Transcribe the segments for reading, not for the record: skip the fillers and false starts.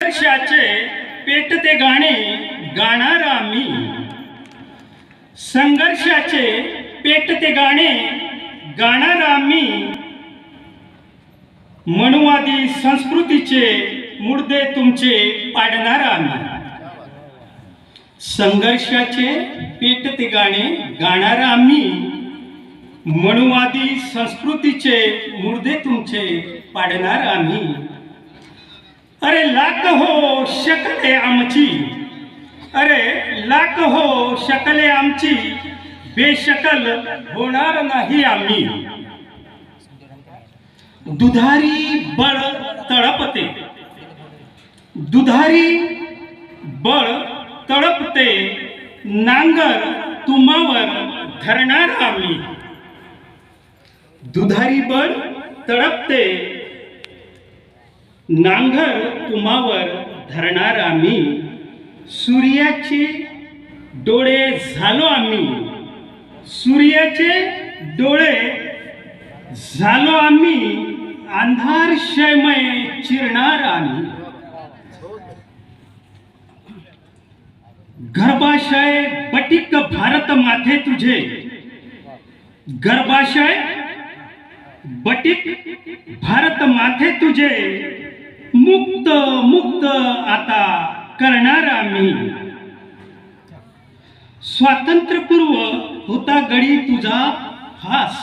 संघर्षाचे पेटते गाणे गाणार आम्ही. संघर्षाचे पेटते गाणे गाणार आम्ही. मनुवादी संस्कृतीचे मुर्दे तुमचे पाडणार आम्ही. संघर्षाचे पेटते गाणे गाणार आम्ही. मनुवादी संस्कृतीचे मुर्दे तुमचे पाडणार आम्ही. अरे लाख हो शकले आमची, अरे लाख हो शकले आमची, बेशकल होणार नाही आम्ही. दुधारी बळ तळपते, दुधारी बळ तळपते, नांगर तुम्हावर धरणार आम्ही. दुधारी बळ तळपते, नांगर तुम्हावर धरणार आम्ही. सूर्याचे डोळे झालो आम्ही, सूर्याचे डोळे झालो आम्ही. अंधार शयमय चिरणार आम्ही. गर्भाशय बटिक भारत माथे तुझे, गर्भाशय बटिक भारत माथे तुझे, मुक्त मुक्त आता करणार आम्ही. स्वातंत्र्यपूर्व होता गडी तुझा फास,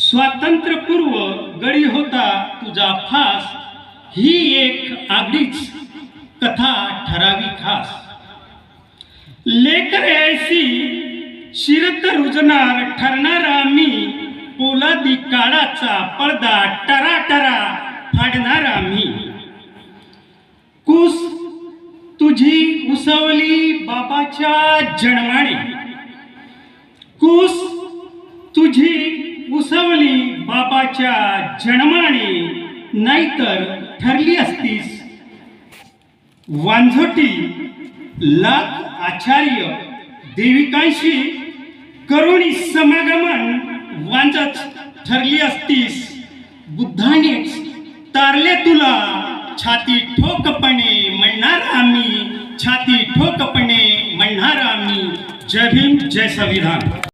स्वातंत्र्यपूर्व गडी होता तुझा फास. ही एक आगळीच कथा ठरावी खास. लेकर ऐसी शिरत रुजणार ठरणार आम्ही. पोलादी काळाचा पडदा टरा टरा फाडणार आम्ही. कुस तुझी उसवली बाबाच्या जन्माने, कुस तुझी उसवली बाबाच्या जन्माने. नाहीतर ठरली असतीस वांझोटी. लाख आचार्य देविकांशी करुणी समागमन वांजत ठरली असतीस. बुद्धानेच तारले तुला छाती ठोकपणे म्हणणार आम्ही, छाती ठोकपणे म्हणणार आम्ही. जय भीम, जय संविधान.